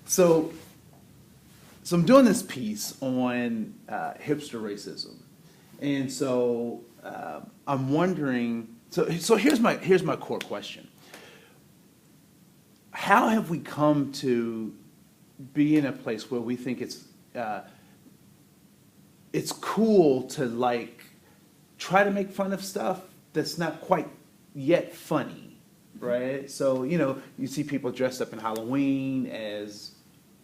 So, so I'm doing this piece on hipster racism, and so I'm wondering. So here's my core question: how have we come to be in a place where we think it's cool to like try to make fun of stuff that's not quite yet funny, right? So, you see people dressed up in Halloween as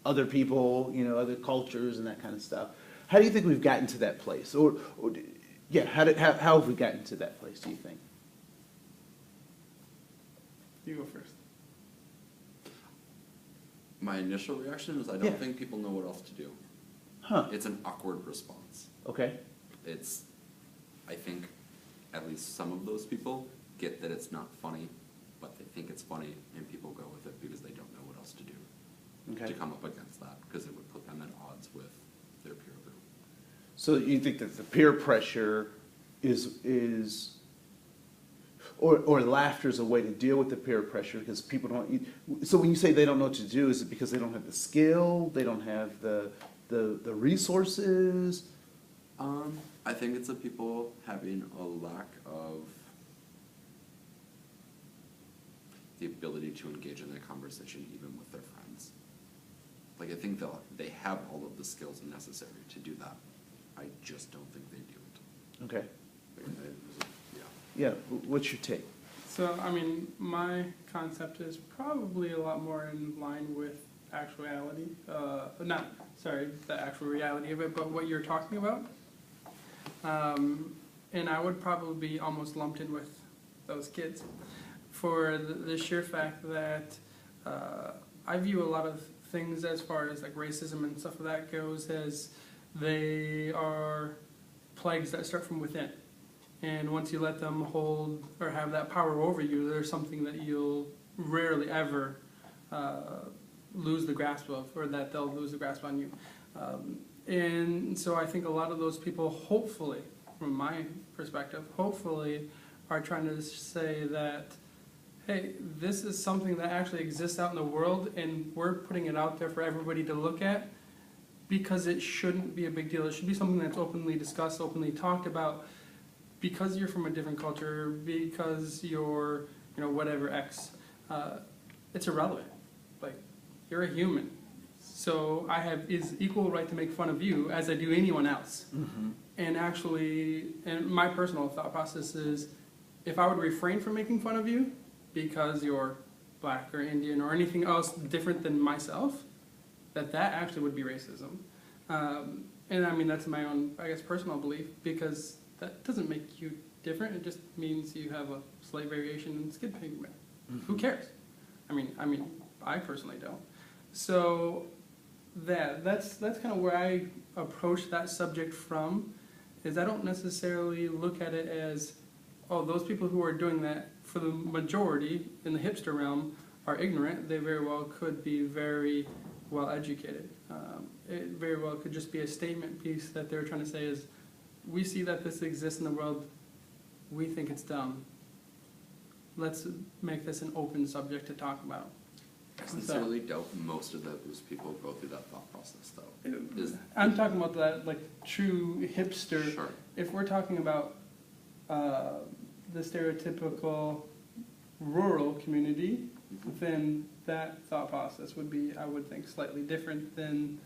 other people, other cultures and that kind of stuff. How do you think we've gotten to that place? How have we gotten to that place, do you think? You go first. My initial reaction is I don't think people know what else to do. Huh. It's an awkward response. Okay. I think at least some of those people get that it's not funny, but they think it's funny, and people go with it because they don't know what else to do to come up against that, because it would put them at odds with their peer group. So you think that the peer pressure or laughter is a way to deal with the peer pressure because people don't. So when you say they don't know what to do, is it because they don't have the skill, they don't have the resources? I think it's the people having a lack of the ability to engage in a conversation even with their friends. Like, I think they have all of the skills necessary to do that. I just don't think they do it. Okay. Yeah. Yeah. What's your take? So, I mean, my concept is probably a lot more in line with actuality. The actual reality of it, but what you're talking about. And I would probably be almost lumped in with those kids for the sheer fact that I view a lot of things as far as like racism and stuff like that goes as they are plagues that start from within. And once you let them hold or have that power over you, there's something that you'll rarely ever lose the grasp of, or that they'll lose the grasp on you. And so I think a lot of those people, hopefully, from my perspective, hopefully are trying to say that, hey, this is something that actually exists out in the world, and we're putting it out there for everybody to look at because it shouldn't be a big deal. It should be something that's openly discussed, openly talked about, because you're from a different culture, because you're, whatever X. It's irrelevant. Like, you're a human. So I have equal right to make fun of you as I do anyone else. Mm-hmm. And my personal thought process is, if I would refrain from making fun of you because you're black or Indian or anything else different than myself, that actually would be racism. And I mean, that's my own, I guess, personal belief, because that doesn't make you different. It just means you have a slight variation in skin pigment. Mm-hmm. Who cares? I mean, I personally don't. So that's kind of where I approach that subject from, is I don't necessarily look at it as, oh, those people who are doing that, for the majority in the hipster realm, are ignorant. They very well could be very well educated. It very well could just be a statement piece that they're trying to say is, we see that this exists in the world, we think it's dumb. Let's make this an open subject to talk about. I sincerely doubt most of those people go through that thought process, though. I'm talking about that, like, true hipster. Sure. If we're talking about the stereotypical rural community, then that thought process would be, I would think, slightly different than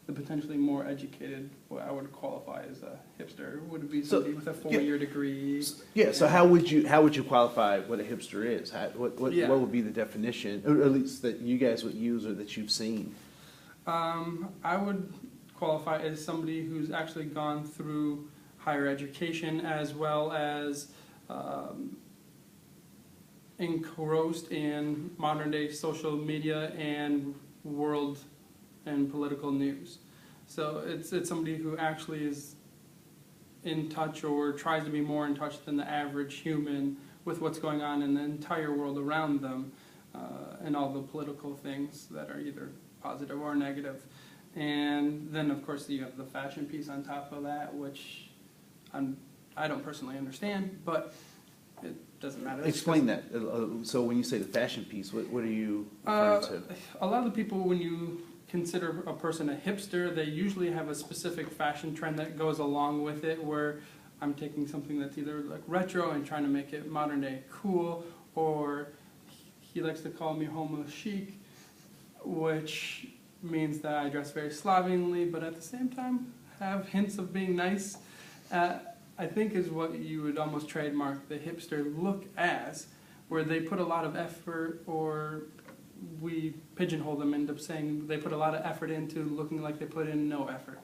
the potentially more educated, what I would qualify as a hipster. Would it be somebody with a 4-year degree? Yeah. So how would you qualify what a hipster is? What would be the definition, or at least that you guys would use or that you've seen? I would qualify as somebody who's actually gone through higher education, as well as engrossed in modern day social media and world and political news. So it's somebody who actually is in touch, or tries to be more in touch than the average human with what's going on in the entire world around them, and all the political things that are either positive or negative. And then, of course, you have the fashion piece on top of that, which I don't personally understand, but it doesn't matter. Explain that. So when you say the fashion piece, what are you referring to? A lot of the people, when you consider a person a hipster, they usually have a specific fashion trend that goes along with it, where I'm taking something that's either like retro and trying to make it modern day cool, or he likes to call me homo chic, which means that I dress very slovenly, but at the same time have hints of being nice. I think is what you would almost trademark the hipster look as, where they put a lot of effort, or we pigeonhole them into saying they put a lot of effort into looking like they put in no effort.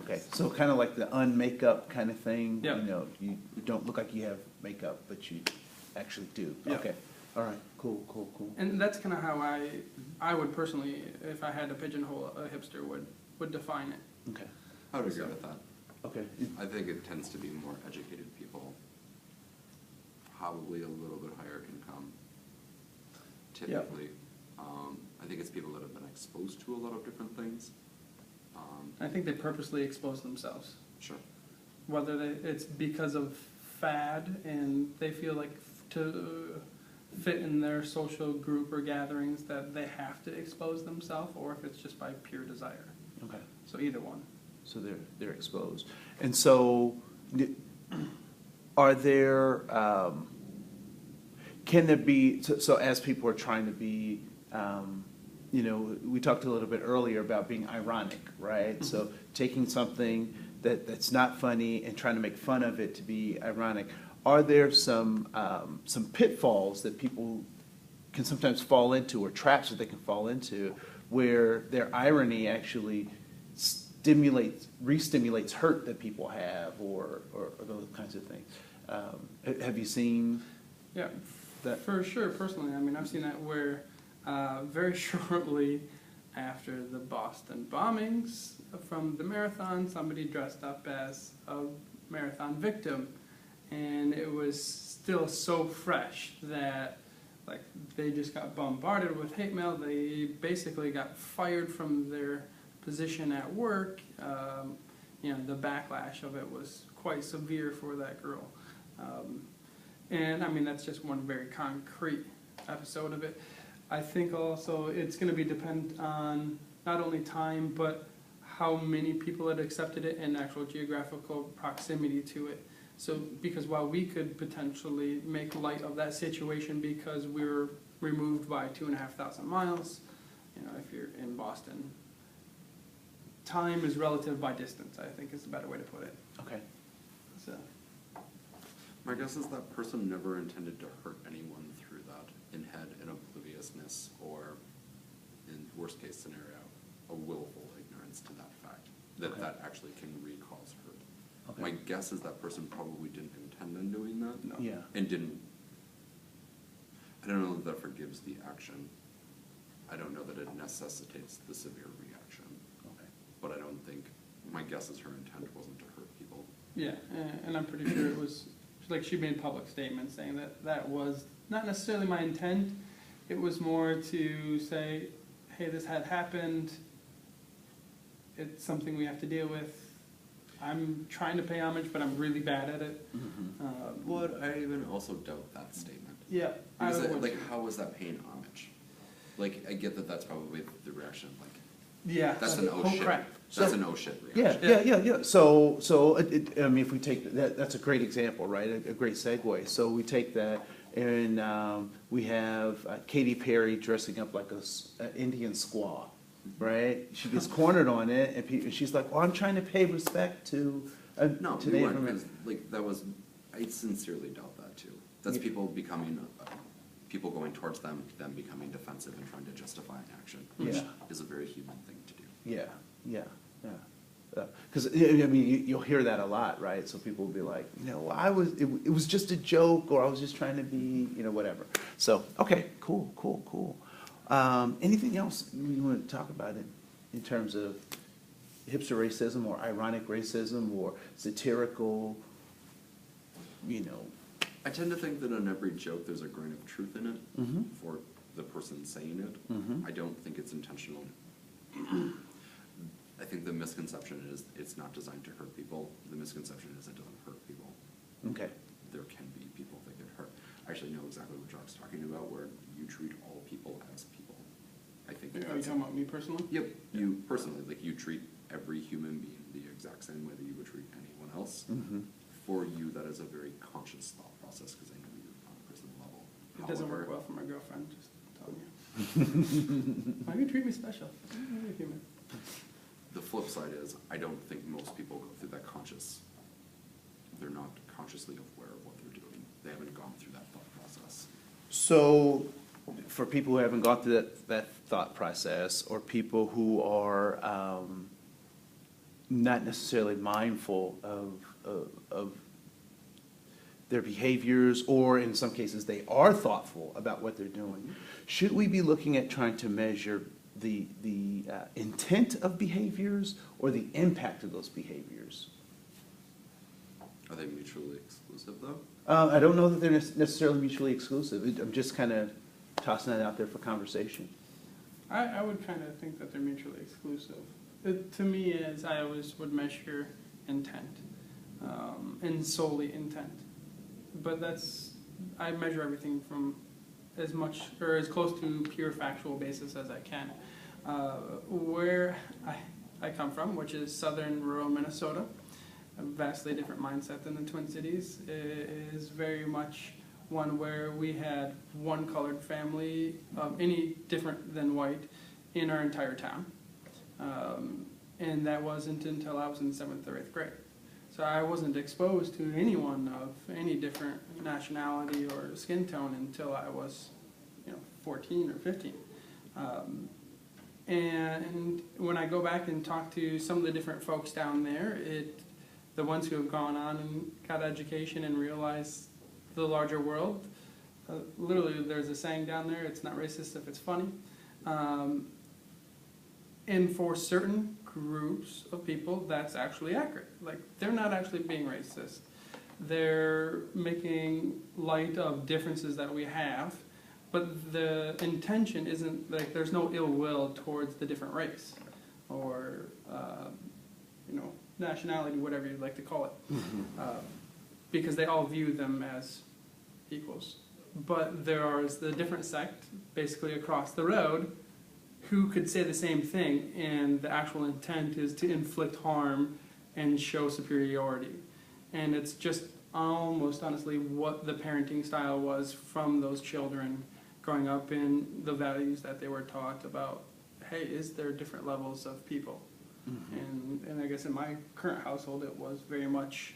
Okay, so kind of like the unmakeup kind of thing? Yeah. You know, you don't look like you have makeup, but you actually do? Yeah. Okay, all right, cool. And that's kind of how I would personally, if I had to pigeonhole a hipster, would define it. Okay, I would agree with that. okay. I think it tends to be more educated people, probably a little bit higher income, typically. I think it's people that have been exposed to a lot of different things. I think they purposely expose themselves. Sure. Whether it's because of fad and they feel like to fit in their social group or gatherings that they have to expose themselves, or if it's just by pure desire. Okay, So either one. so they're exposed. And so, are there, can there be, so as people are trying to be, you know, we talked a little bit earlier about being ironic, right? So taking something that's not funny and trying to make fun of it to be ironic. Are there some pitfalls that people can sometimes fall into, or traps that they can fall into, where their irony actually re-stimulates hurt that people have, or those kinds of things? Have you seen? Yeah, That- for sure. Personally, I mean, I've seen that where very shortly after the Boston bombings from the marathon, somebody dressed up as a marathon victim, and it was still so fresh that like they just got bombarded with hate mail. They basically got fired from their position at work. You know, the backlash of it was quite severe for that girl. And I mean, that's just one very concrete episode of it. I think also it's going to be dependent on not only time, but how many people had accepted it and actual geographical proximity to it. So, because while we could potentially make light of that situation because we were removed by 2,500 miles, you know, if you're in Boston, time is relative by distance, I think is a better way to put it. Okay. So, My guess is that person never intended to hurt anyone through that, and had an obliviousness, or, in worst case scenario, a willful ignorance to that fact, that Okay. that actually can cause hurt. Okay. My guess is that person probably didn't intend on doing that. no. Yeah. And didn't, I don't know that that forgives the action. I don't know that it necessitates the severe reaction. Okay. But I don't think, my guess is her intent wasn't to hurt people. Yeah, and I'm pretty sure it was, like she made public statements saying that that was not necessarily my intent. It was more to say, hey, this had happened. It's something we have to deal with. I'm trying to pay homage, but I'm really bad at it. Would I even also doubt that statement? Yeah, I Because, would. like, how was that paying homage? Like, I get that that's probably the reaction, like, Yeah. that's an like, oh shit. crap. That's So- an oh shit Yeah, reaction. yeah. So I mean, if we take that, that's a great example, right? A great segue. So we take that, and we have Katy Perry dressing up like an Indian squaw, right? She gets cornered on it, and she's like, "Well, I'm trying to pay respect to No, to we Native weren't, Americans." 'cause, like, that was, I sincerely doubt that too. That's Yeah. people becoming, people going towards them becoming defensive and trying to justify an action, which Yeah. is a very human thing to do. Yeah. Because I mean, you'll hear that a lot, right? So people will be like, you know, well, it was just a joke, or I was just trying to be, you know, whatever. So okay, cool. Anything else you want to talk about in terms of hipster racism, or ironic racism, or satirical, you know? I tend to think that in every joke, there's a grain of truth in it Mhm. for the person saying it. Mhm. I don't think it's intentional. I think the misconception is it's not designed to hurt people. The misconception is it doesn't hurt people. Okay. There can be people that get hurt. I actually know exactly what Jock's talking about, where you treat all people as people. I think Are you that's talking about me personally? Yep, you personally, like you treat every human being the exact same way that you would treat anyone else. Mm-hmm. For you, that is a very conscious thought process because I know you on a personal level. It doesn't work However, well for my girlfriend, just telling you. Why do you treat me special? You're a human. the flip side is, I don't think most people go through that conscious. They're not consciously aware of what they're doing. They haven't gone through that thought process. So, for people who haven't gone through that thought process, or people who are not necessarily mindful of their behaviors, or in some cases they are thoughtful about what they're doing, should we be looking at trying to measure the intent of behaviors or the impact of those behaviors? Are they mutually exclusive, though? I don't know that they're necessarily mutually exclusive. I'm just kind of tossing that out there for conversation. I would kind of think that they're mutually exclusive. To me, is I always would measure intent, and solely intent. But I measure everything from as much or as close to pure factual basis as I can. Where I come from, which is southern rural Minnesota, a vastly different mindset than the Twin Cities, is very much one where we had one colored family, any different than white, in our entire town. And that wasn't until I was in 7th or 8th grade. So I wasn't exposed to anyone of any different nationality or skin tone until I was, 14 or 15. And when I go back and talk to some of the different folks down there, the ones who have gone on and got education and realized the larger world, literally there's a saying down there, it's not racist if it's funny. And for certain groups of people, that's actually accurate. Like, they're not actually being racist. They're making light of differences that we have, but the intention isn't, like, there's no ill will towards the different race or, nationality, whatever you'd like to call it, because they all view them as equals. But there is the different sect, basically across the road, who could say the same thing, and the actual intent is to inflict harm and show superiority. And it's just almost honestly what the parenting style was from those children growing up in the values that they were taught about, hey, is there different levels of people? Mm-hmm. And I guess in my current household it was very much,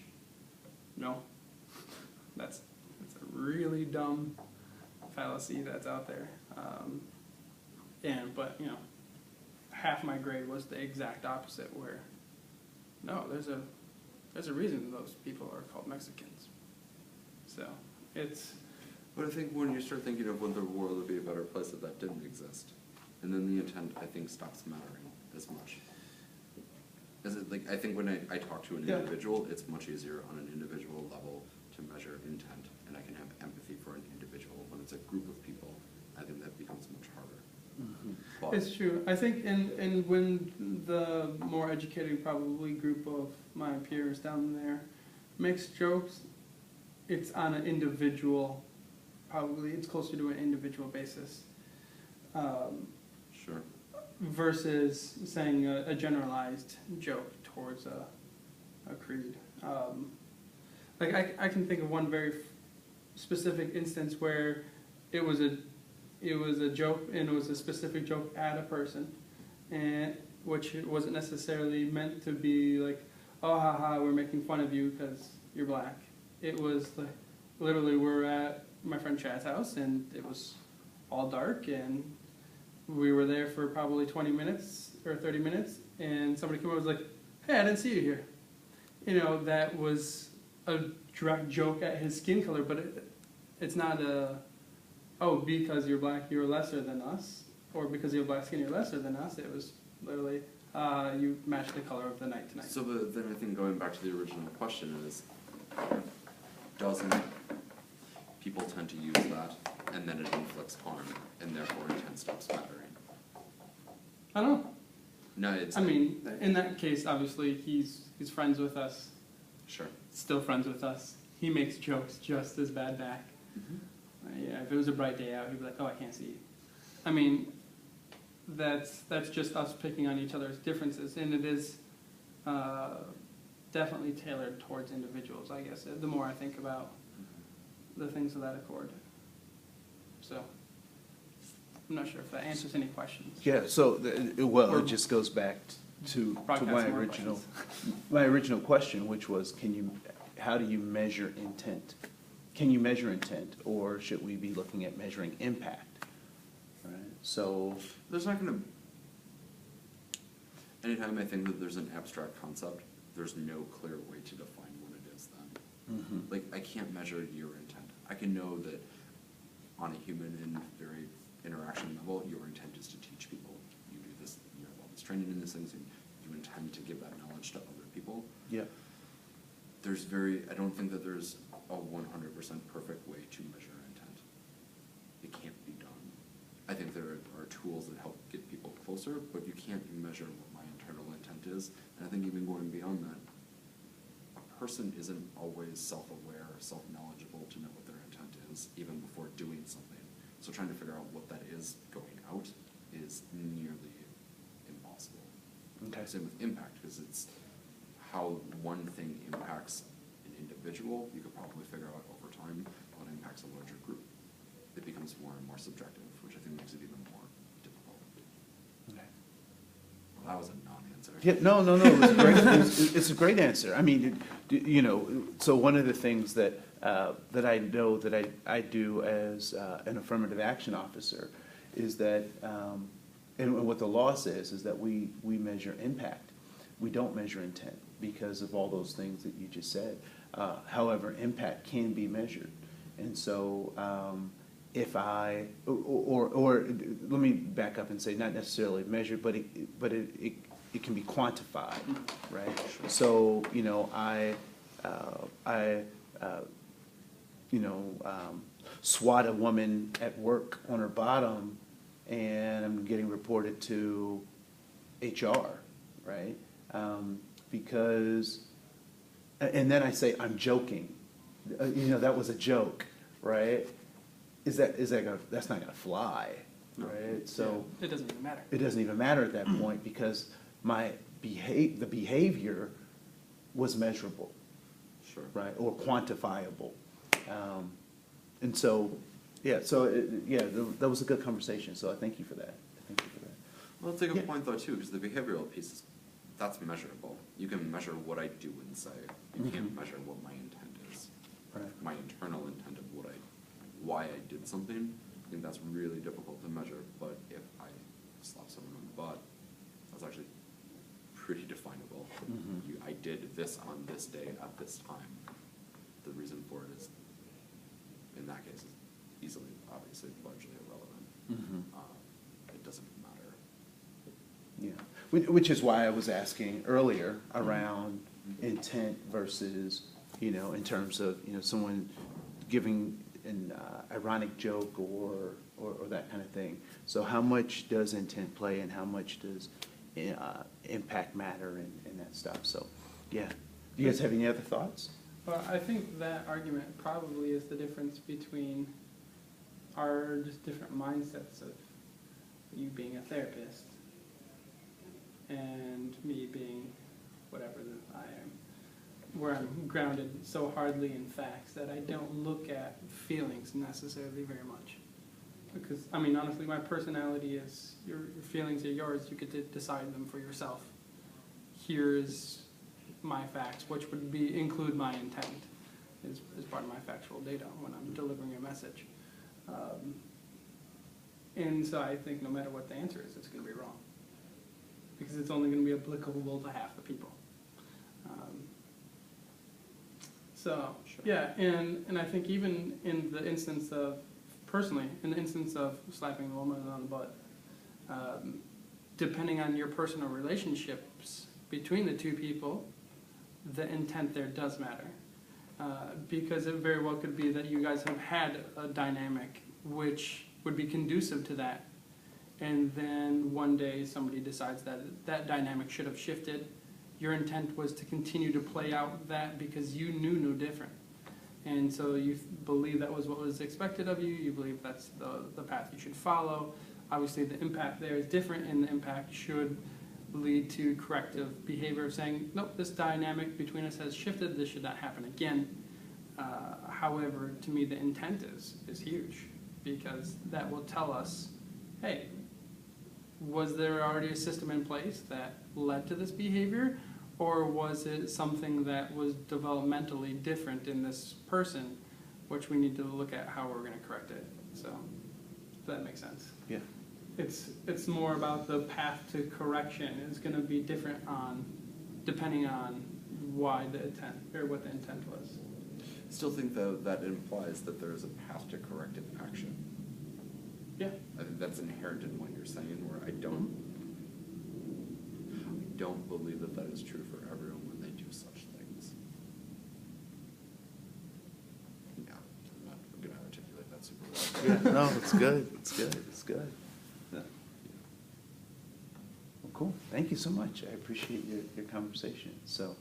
no, that's a really dumb fallacy that's out there. But half my grade was the exact opposite, where no, there's a reason those people are called Mexicans. So it's. But I think when you start thinking of when the world would be a better place, that didn't exist, and then the intent, I think, stops mattering as much. I think when I talk to an individual, it's much easier on an individual level to measure intent, and I can have empathy for an individual. When it's a group of people, I think that becomes much harder. Mm-hmm. It's true. I think and when the more educated probably group of my peers down there makes jokes, it's on an individual, probably it's closer to an individual basis. Sure. Versus saying a generalized joke towards a creed. I can think of one very specific instance where it was a joke, and it was a specific joke at a person, and which wasn't necessarily meant to be like, oh haha, we're making fun of you because you're black. It was like, literally, we're at my friend Chad's house, and it was all dark, and we were there for probably 20 minutes or 30 minutes, and somebody came over and was like, hey, I didn't see you here. That was a direct joke at his skin color, but it's not because you're black, you're lesser than us, or because you have black skin, you're lesser than us. It was literally, you match the color of the night tonight. So then I think going back to the original question is, doesn't people tend to use that, and then it inflicts harm, and therefore intent stops mattering? I don't know. No, it's. In that case, obviously, he's friends with us. Sure. Still friends with us. He makes jokes just as bad back. Mm-hmm. If it was a bright day out, he'd be like, oh, I can't see you. that's just us picking on each other's differences, and it is definitely tailored towards individuals, I guess, the more I think about the things of that accord. So, I'm not sure if that answers any questions. Yeah, so, well, Or- it just goes back to Broadcast my more original, questions. my original question, which was, how do you measure intent? Can you measure intent, or should we be looking at measuring impact? Right, so, There's not gonna, anytime I think that there's an abstract concept, there's no clear way to define what it is then. Like, I can't measure your intent. I can know that on a human and very interaction level, your intent is to teach people. You do this, you have all this training in these things, and you intend to give that knowledge to other people. yeah, I don't think that there's a 100% perfect way to measure intent. It can't be done. I think there are tools that help get people closer, but you can't measure what my internal intent is. And I think even going beyond that, a person isn't always self-aware or self-knowledgeable to know what their intent is, even before doing something. So trying to figure out what that is going out is nearly impossible. okay. Same with impact, because it's how one thing impacts an individual. You could probably figure out over time what impacts a larger group. It becomes more and more subjective, which I think makes it even more difficult. Okay. Well, that was a non-answer. Yeah, no, it was great. It's a great answer. I mean, you know, so one of the things that I know that I do as an affirmative action officer is that, and what the law says is that we measure impact. We don't measure intent because of all those things that you just said. However, impact can be measured. And so if I, or let me back up and say not necessarily measured, but it can be quantified, right? So, you know, swat a woman at work on her bottom, and I'm getting reported to HR, right? Because, and then I say, I'm joking. That was a joke, right? That's not gonna fly, right? So It doesn't even matter. it doesn't even matter at that point because the behavior was measurable, Sure. right, or quantifiable. And so, that was a good conversation, so I thank you for that. Well, that's a good Yeah. point though too, because the behavioral piece that's measurable. You can measure what I do and say. You can't measure what my intent is. Right. My internal intent of why I did something. I think that's really difficult to measure. But if I slap someone on the butt, that's actually pretty definable. I did this on this day at this time. The reason for it is, in that case, is easily, obviously, largely irrelevant. It doesn't matter. Yeah, which is why I was asking earlier around intent versus, in terms of, someone giving an ironic joke or that kind of thing. So how much does intent play and how much does impact matter and that stuff? So, yeah. Do you guys have any other thoughts? Well, I think that argument probably is the difference between our just different mindsets of you being a therapist and me being whatever that I am, where I'm grounded so hardly in facts that I don't look at feelings necessarily very much. Because, I mean, honestly, my personality is, your feelings are yours, you get to decide them for yourself. Here's my facts, which would include my intent as part of my factual data when I'm delivering a message. And so I think no matter what the answer is, it's going to be wrong. Because it's only going to be applicable to half the people. Yeah, and I think even in the instance of, personally, in the instance of slapping a woman on the butt, depending on your personal relationships between the two people, the intent there does matter. Because it very well could be that you guys have had a dynamic which would be conducive to that, and then one day somebody decides that that dynamic should have shifted. Your intent was to continue to play out that because you knew no different. And so you believe that was what was expected of you, you believe that's the path you should follow, obviously the impact there is different, and the impact should lead to corrective behavior of saying, nope, this dynamic between us has shifted, this should not happen again. However, to me, the intent is huge, because that will tell us, hey, was there already a system in place that led to this behavior, or was it something that was developmentally different in this person, which we need to look at how we're going to correct it. So, if that makes sense. Yeah. It's more about the path to correction is going to be different depending on why the intent, or what the intent was. Still think though that implies that there is a path to corrective action. Yeah. I think that's inherent in what you're saying, where I don't believe that that is true for everyone when they do such things. Yeah, I'm not going to articulate that super well. Yeah, no, it's good, it's good, it's good. Yeah. Well, cool, thank you so much, I appreciate your conversation. So,